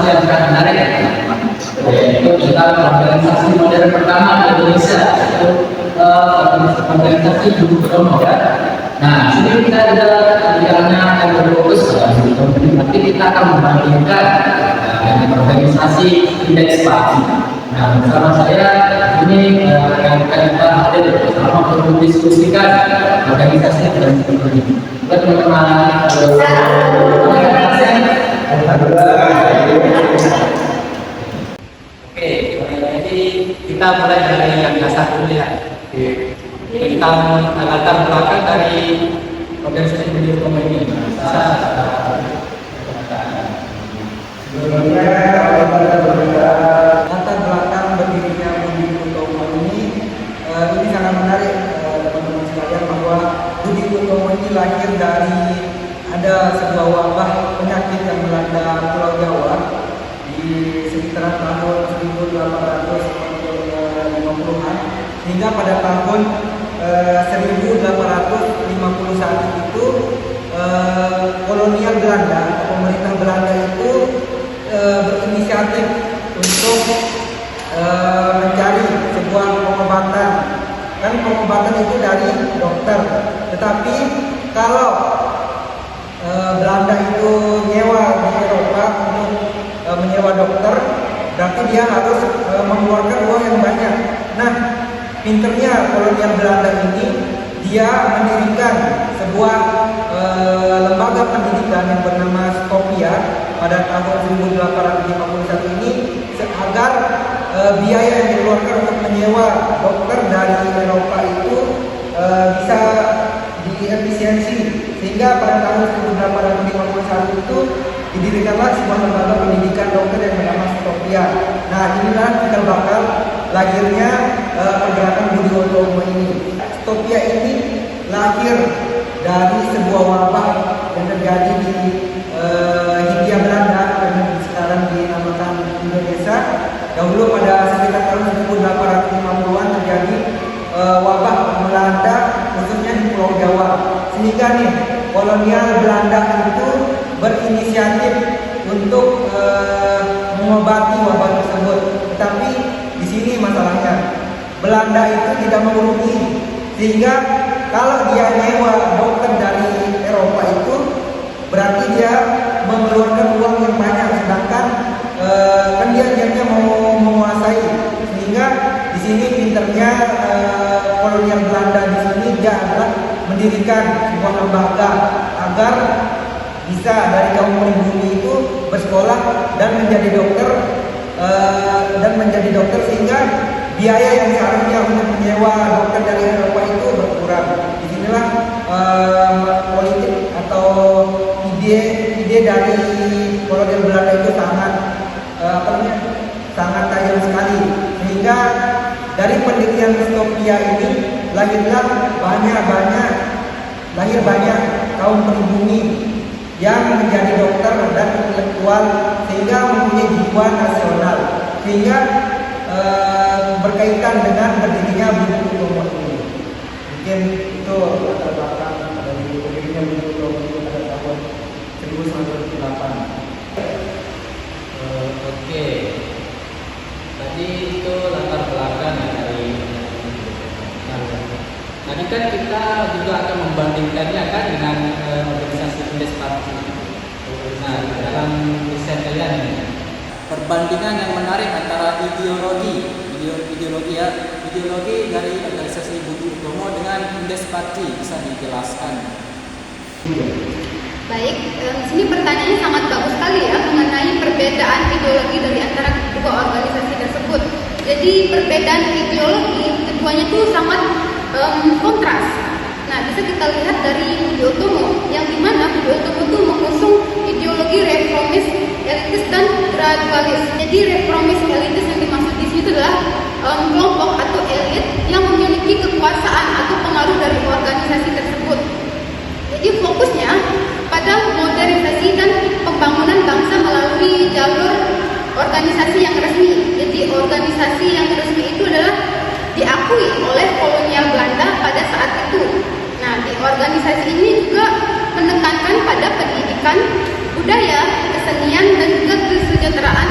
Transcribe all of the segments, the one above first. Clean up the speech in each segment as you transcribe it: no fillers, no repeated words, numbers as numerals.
yang sangat menarik, yaitu tentang organisasi modern pertama di Indonesia, yaitu organisasi Budi Utomo ya. Nah, sini kita ada bicaranya yang berfokus nanti kita akan membandingkan dengan organisasi indeks parti. Nah, bersama saya ini akan kita hadir bersama untuk mendiskusikan organisasi dan seperti ini. Kita teman-teman Oke, jadi kita mulai dari yang dasar dulu ya. Kita latar belakang dari organisasi Budi Utomo ini. Sebelumnya latar belakang berdirinya Budi Utomo ini sangat menarik teman-teman sekalian, bahwa Budi Utomo ini lahir dari ada sebuah wabah penyakit yang melanda Pulau Jawa di sekitaran tahun 1850-an, hingga pada tahun 1851 itu kolonial Belanda, pemerintah Belanda itu berinisiatif untuk mencari sebuah pengobatan. Kan pengobatan itu dari dokter, tetapi kalau Belanda itu nyewa di Eropa untuk menyewa dokter, berarti dia harus mengeluarkan uang yang banyak. Nah, pinternya kolonial Belanda ini, dia mendirikan sebuah lembaga pendidikan yang bernama Skopje pada tahun 1851 ini, agar biaya yang dikeluarkan untuk menyewa dokter dari Eropa itu bisa diefisiensi, sehingga pada tahun 1851 itu didirikanlah sebuah lembaga pendidikan dokter yang bernama Skopje. Nah, inilah cikal bakal lahirnya pergerakan Budi Utomo ini. Skopje ini lahir dari sebuah wabah yang terjadi di Hindia Belanda yang sekarang dinamakan Indonesia. Dahulu pada sekitar tahun 1850-an terjadi wabah melanda khususnya di Pulau Jawa, sehingga nih kolonial Belanda itu berinisiatif untuk mengobati wabah tersebut. Tetapi di sini masalahnya, Belanda itu tidak mengurusi, sehingga kalau dia nyewa dokter dari Eropa itu berarti dia mengeluarkan uang yang banyak, sedangkan kan dia niatnya mau menguasai. Sehingga di sini pinternya kolonial Belanda di sini, dia adalah mendirikan sebuah lembaga agar bisa dari kaum pribumi itu bersekolah dan menjadi dokter, sehingga biaya yang seharusnya untuk menyewa dokter dari Eropa itu berkurang. Disinilah politik atau ide dari kolonial Belanda itu sangat tajam sekali, sehingga dari pendirian Skopje ini lahir banyak kaum pribumi yang menjadi dokter dan intelektual, sehingga mempunyai jiwa nasional, sehingga berkaitan dengan berdirinya Budi Utomo ini. Mungkin itu latar belakang dari berdirinya Budi Utomo ini pada tahun 1908. Oke, tadi itu latar belakang dari. Tadi kan kita juga akan membandingkannya kan dengan organisasi indeks parti. Nah, dalam riset kalian ini, perbandingan yang menarik antara ideologi dari organisasi Budi Utomo dengan indeks parti bisa dijelaskan. Baik, sini pertanyaannya sangat bagus sekali ya mengenai perbedaan ideologi dari antara kedua organisasi tersebut. Jadi perbedaan ideologi keduanya itu sangat kontras. Nah, bisa kita lihat dari Budi Utomo, yang dimana Budi Utomo itu mengusung ideologi reformis, elitis dan gradualis. Jadi reformis elitis yang dimaksud di situ adalah kelompok atau elit yang memiliki kekuasaan atau pengaruh dari organisasi tersebut. Jadi fokusnya pada modernisasi dan pembangunan bangsa melalui jalur organisasi yang resmi. Jadi organisasi yang resmi itu adalah diakui oleh kolonial Belanda pada saat itu. Nah, di organisasi ini juga menekankan pada pendidikan, budaya, kesenian, dan juga kesejahteraan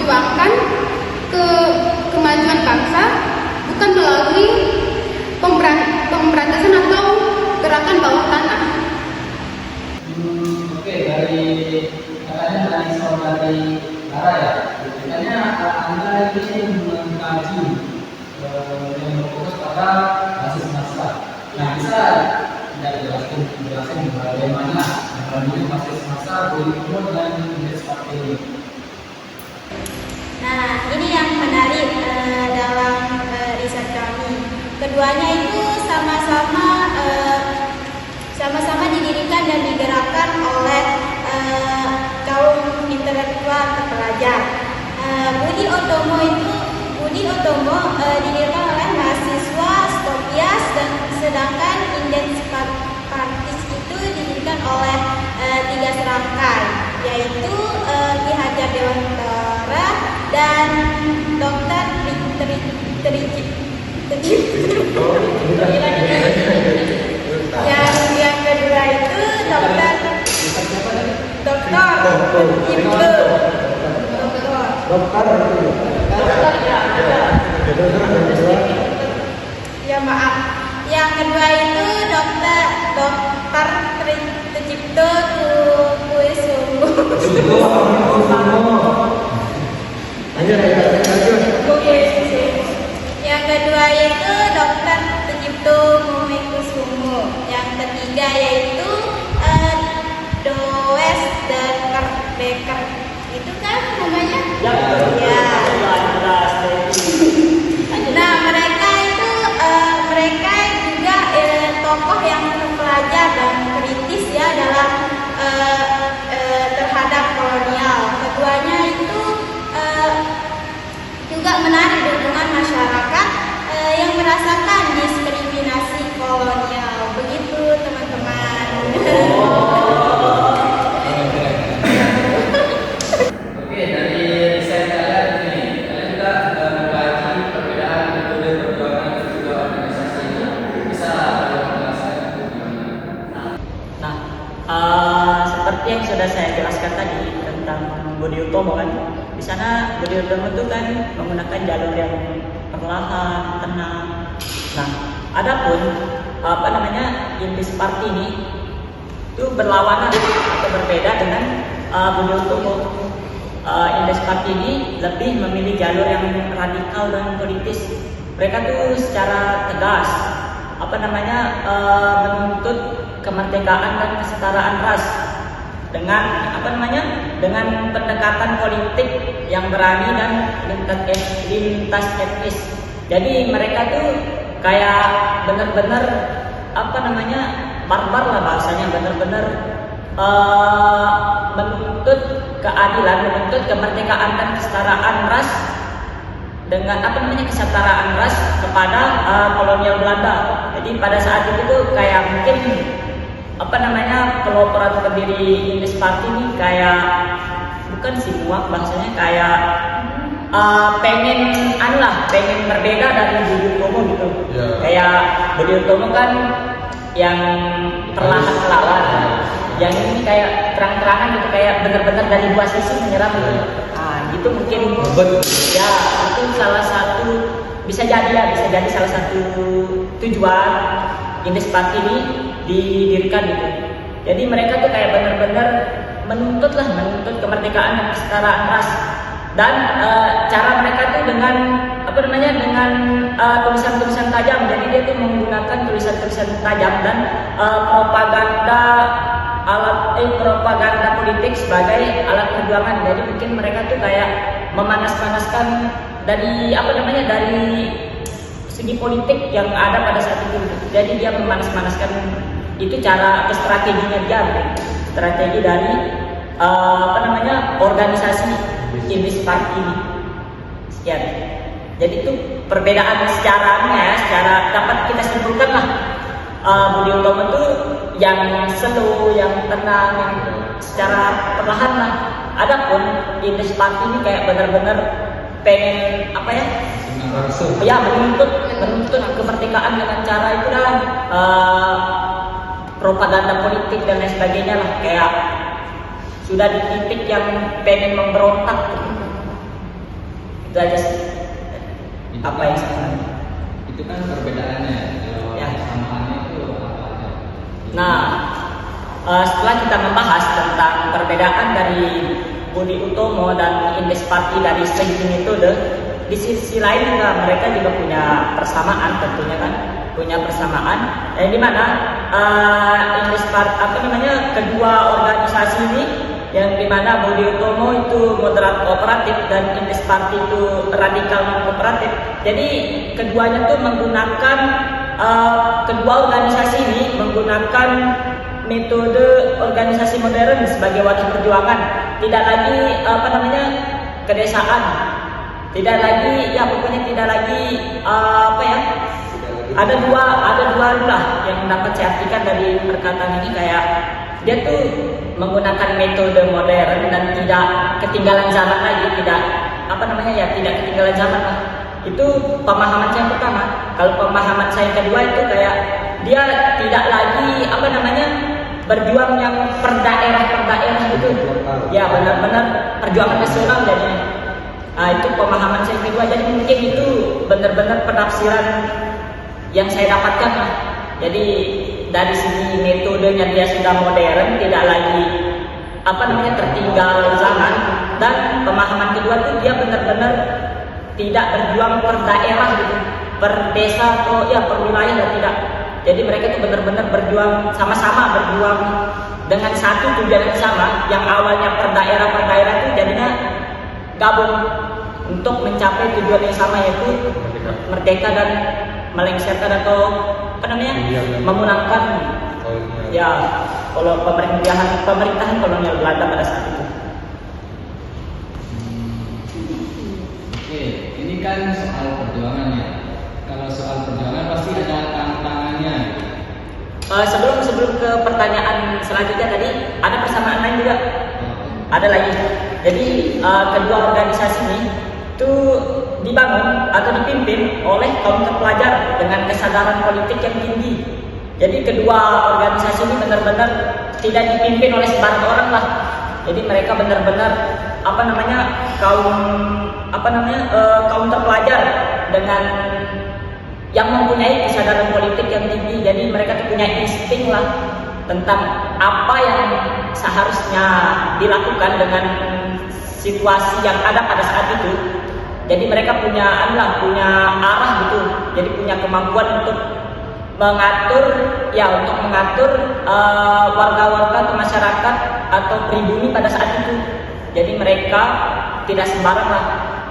memperjuangkan kemajuan bangsa bukan melalui pemberantasan atau gerakan bawah tanah. Oke, dari katanya dari saudari Lara ya, katanya Anda ini mengkaji yang berfokus pada basis massa. Nah, bisa tidak dijelaskan bagaimana perbandingan basis massa Bodio dan indeks partai ini? Nah, ini yang menarik dalam riset kami. Keduanya itu sama-sama didirikan dan digerakkan oleh kaum intelektual terpelajar. Budi Utomo didirikan oleh mahasiswa Stopias, dan sedangkan indeks partis itu didirikan oleh 3 serangkai, yaitu Ki Hajar Dewantara dan Dr. Yang kedua itu Yang kedua itu Dokter Tricipto Kusumo. Yang kedua itu Dokter Tricipto Kusumo. Yang ketiga yaitu Does Becker. Itu kan namanya? Ya. Nah, mereka juga tokoh yang terpelajar dan kritis ya dalam terhadap kolonial. Keduanya itu juga menarik dukungan masyarakat yang merasakan diskriminasi kolonial. Begitu teman-teman. Oke, dari riset kalian ini, kalian juga mengkaji perbedaan metode perjuangan kedua organisasi ini. Bisa menjelaskan? Seperti yang sudah saya jelaskan tadi tentang Budi Utomo kan, di sana Budi Utomo itu kan menggunakan jalur yang perlahan, tenang. Nah, adapun indeks parti ini itu berlawanan atau berbeda dengan Budi Utomo. Indeks parti ini lebih memilih jalur yang radikal dan politis. Mereka tuh secara tegas menuntut kemerdekaan dan kesetaraan ras dengan dengan pendekatan politik yang berani dan lintas etnis. Jadi mereka tuh kayak benar-benar barbar lah bahasanya, benar-benar menuntut keadilan, menuntut kemerdekaan dan kesetaraan ras dengan kesetaraan ras kepada kolonial Belanda. Jadi pada saat itu tuh kayak mungkin pelopor atau pendiri indeks parti ini kayak bukan sih muak bahasanya, kayak pengen berbeda dari Budi Utomo gitu. Kayak Budi Utomo kan yang perlahan melawan, yang ini kayak terang-terangan gitu, kayak benar-benar dari dua sisi menyerang gitu. Gitu mungkin ya, itu salah satu bisa jadi salah satu tujuan indeks parti ini didirikan gitu. Jadi mereka tuh kayak benar-benar menuntut kemerdekaan dan kesetaraan ras. Dan cara mereka tuh dengan tulisan-tulisan tajam. Jadi dia tuh menggunakan tulisan-tulisan tajam dan propaganda politik sebagai alat perjuangan. Jadi mungkin mereka tuh kayak memanas-manaskan dari segi politik yang ada pada saat itu. Jadi dia memanas-manaskan, itu cara strateginya dia, strategi dari organisasi indeks parti ini. Sekian. Jadi itu perbedaan secara dapat kita simpulkan lah. Budi Utomo itu yang slow, yang tenang, yang secara perlahan lah. Adapun indeks parti ini kayak benar-benar pengen menuntut kemerdekaan dengan cara itu dan propaganda politik dan lain sebagainya lah, kayak sudah di titik yang pengen memberontak. Itu aja sih. Itu Apa kan- yang sama? Itu kan perbedaannya. Kalau Ya. kesamaannya itu apa aja? Nah, setelah kita membahas tentang perbedaan dari Budi Utomo dan Indes Pati dari segi metode, di sisi lain juga mereka juga punya persamaan tentunya kan, punya persamaan. Di mana Indes Pati kedua organisasi ini, yang dimana Budi Utomo itu moderat kooperatif dan Indes Pati itu radikal non kooperatif. Jadi keduanya tuh menggunakan kedua organisasi ini menggunakan metode organisasi modern sebagai wadah perjuangan, tidak lagi kedesaan, tidak lagi tidak lagi ada dua lah yang dapat saya artikan dari perkataan ini, kayak dia tuh menggunakan metode modern dan tidak ketinggalan zaman lagi, tidak ketinggalan zaman lah. Itu pemahaman saya yang pertama. Kalau pemahaman saya yang kedua itu kayak dia tidak lagi berjuang yang per daerah gitu. Ya benar-benar perjuangan nasional jadinya. Nah itu pemahaman saya yang kedua. Jadi mungkin itu benar-benar penafsiran yang saya dapatkan lah. Jadi dari segi metodenya dia sudah modern, tidak lagi tertinggal zaman, dan pemahaman kedua tuh dia benar-benar tidak berjuang per daerah gitu, per desa atau per wilayah dan tidak. Jadi mereka itu benar-benar berjuang sama-sama, berjuang dengan satu tujuan yang sama, yang awalnya per daerah itu jadinya gabung untuk mencapai tujuan yang sama, yaitu merdeka dan melengsarkan atau memenangkan kalau pemerintahan kolonial Belanda pada saat itu. Oke, ini kan soal perjuangannya. Kalau soal perjuangan pasti ada tantangannya. Sebelum ke pertanyaan selanjutnya tadi, ada persamaan lain juga. Ada lagi. Jadi kedua organisasi ini itu dibangun atau dipimpin oleh kaum terpelajar dengan kesadaran politik yang tinggi. Jadi kedua organisasi ini benar-benar tidak dipimpin oleh sembarang orang lah. Jadi mereka benar-benar kaum terpelajar dengan yang mempunyai kesadaran politik yang tinggi. Jadi mereka punya insting lah tentang apa yang seharusnya dilakukan dengan situasi yang ada pada saat itu. Jadi mereka punya arah gitu. Jadi punya kemampuan untuk mengatur warga-warga atau masyarakat atau pribumi pada saat itu. Jadi mereka tidak sembarang lah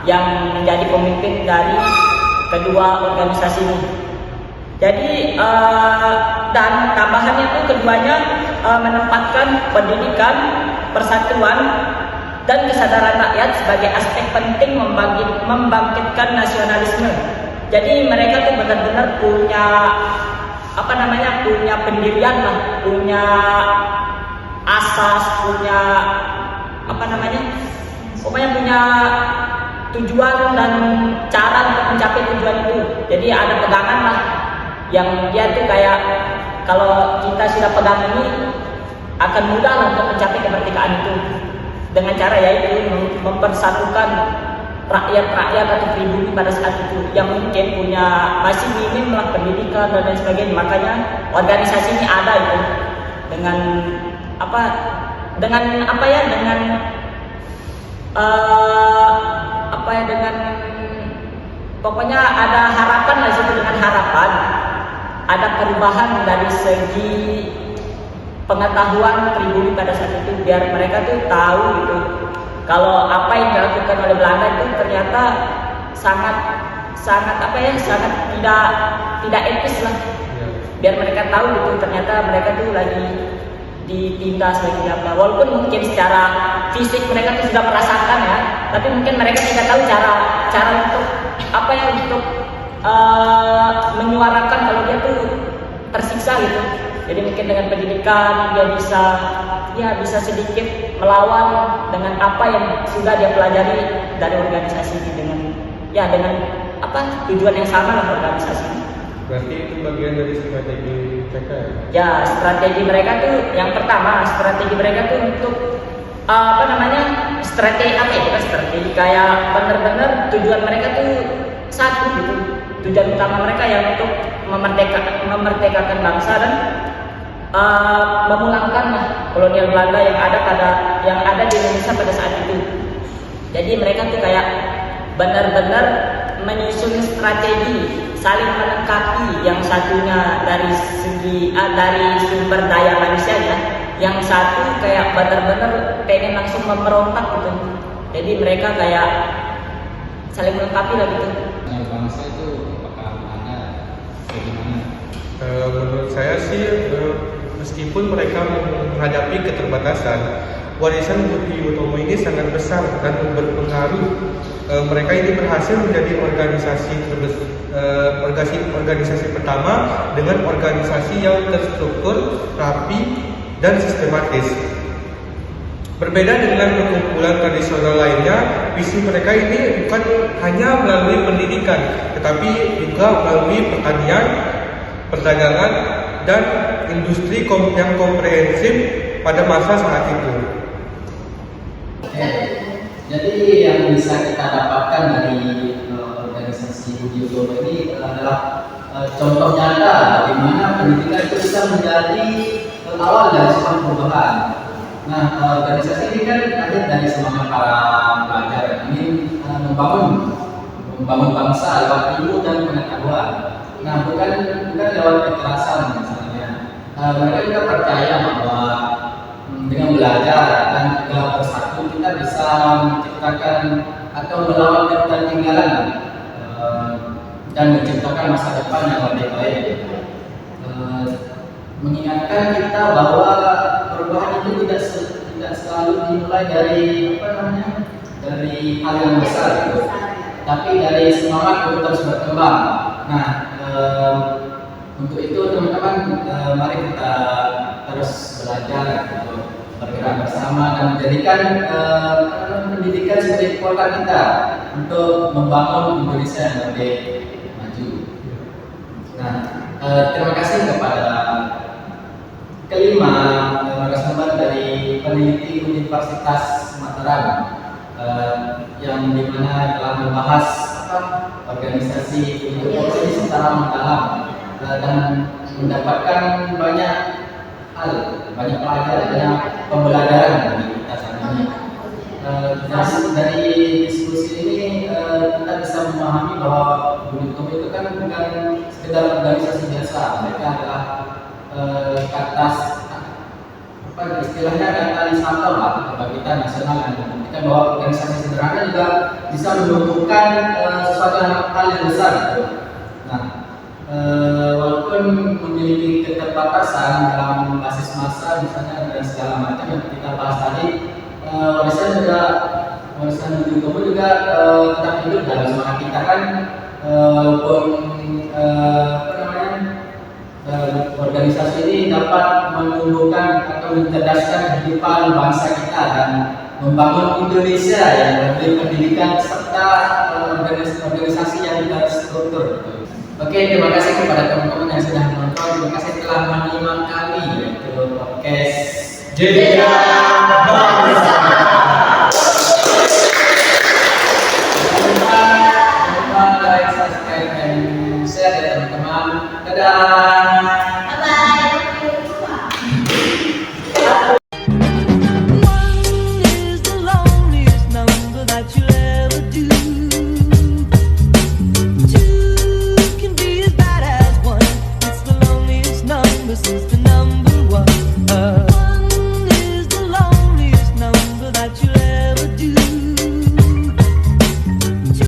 yang menjadi pemimpin dari kedua organisasi ini. Jadi dan tambahannya itu keduanya menempatkan pendidikan, persatuan dan kesadaran rakyat sebagai aspek penting membangkitkan nasionalisme. Jadi mereka tuh benar-benar punya punya pendirian lah, punya asas, punya pokoknya punya tujuan dan cara untuk mencapai tujuan itu. Jadi ada pegangan lah yang dia tuh kayak kalau kita sudah pegang ini akan mudah lah untuk mencapai kemerdekaan itu, dengan cara yaitu mempersatukan rakyat atau pribumi pada saat itu yang mungkin masih minim lah pendidikan dan lain sebagainya. Makanya organisasi ini ada itu dengan pokoknya ada harapan lah situ, dengan harapan ada perubahan dari segi pengetahuan pribumi pada saat itu, biar mereka tuh tahu gitu kalau apa yang dilakukan oleh Belanda itu ternyata sangat tidak etis lah. Biar mereka tahu gitu ternyata mereka tuh lagi ditindas lagi apa. Walaupun mungkin secara fisik mereka tuh sudah merasakan ya, tapi mungkin mereka tidak tahu cara untuk untuk menyuarakan kalau dia tuh tersiksa gitu. Jadi mungkin dengan pendidikan dia bisa sedikit melawan dengan apa yang sudah dia pelajari dari organisasi ini, dengan tujuan yang sama lah organisasi ini. Berarti itu bagian dari strategi mereka ya? Ya, strategi mereka tuh yang pertama, strategi mereka tuh untuk strategi apa ya, bukan strategi, kayak bener-bener tujuan mereka tuh satu gitu. Tujuan utama mereka yang untuk memerdekakan bangsa dan memulangkan kolonial Belanda yang ada di Indonesia pada saat itu. Jadi mereka tuh kayak benar-benar menyusun strategi saling melengkapi, yang satunya dari segi dari sumber daya manusianya, yang satu kayak benar-benar pengen langsung memberontak gitu. Jadi mereka kayak saling melengkapi lah gitu. Bangsa itu apakah ada bagaimana? Menurut saya sih meskipun mereka menghadapi keterbatasan, warisan Budi Utomo ini sangat besar dan berpengaruh. Mereka ini berhasil menjadi organisasi pertama dengan organisasi yang terstruktur, rapi, dan sistematis. Berbeda dengan perkumpulan tradisional lainnya, visi mereka ini bukan hanya melalui pendidikan, tetapi juga melalui pertanian, perdagangan, dan industri yang komprehensif pada masa saat itu. Jadi yang bisa kita dapatkan dari organisasi Budi Utomo ini adalah contoh nyata bagaimana pendidikan itu bisa menjadi awal dari sebuah perubahan. Nah, organisasi ini kan ada dari semangat para pelajar ini membangun bangsa lewat ilmu dan pengetahuan. Nah, bukan lewat kekerasan misalnya. Mereka juga percaya bahwa dengan belajar dan juga bersatu kita bisa menciptakan atau melawan ketertinggalan dan menciptakan masa depan yang lebih baik. Mengingatkan kita bahwa perubahan itu tidak selalu dimulai dari dari hal yang besar gitu, tapi dari semangat untuk terus berkembang. Nah, untuk itu teman-teman, mari kita terus belajar gitu, bergerak bersama dan menjadikan pendidikan sebagai kekuatan kita untuk membangun Indonesia yang lebih maju. Nah, terima kasih kepada kelima narasumber dari peneliti Universitas Mataram yang dimana telah membahas organisasi Budi Utomo ini secara mendalam dan mendapatkan banyak hal, banyak pelajaran, banyak pembelajaran bagi kita semuanya. Dari diskusi ini kita bisa memahami bahwa Budi Utomo itu kan bukan sekedar organisasi biasa, mereka adalah istilahnya katalisator lah kebangkitan nasional yang membuktikan bahwa organisasi sederhana juga bisa menumbuhkan sesuatu hal yang besar gitu. Nah, walaupun memiliki keterbatasan dalam basis massa misalnya dan segala macam yang kita bahas tadi, warisan Budi Utomo juga tetap hidup dalam semangat kita kan, walaupun organisasi ini dapat menumbuhkan atau mencerdaskan kehidupan bangsa kita dan membangun Indonesia yang lebih pendidikan serta organisasi yang terstruktur. Oke, terima kasih kepada teman-teman yang sudah menonton. Terima kasih telah menyimak kami yaitu podcast Jeda.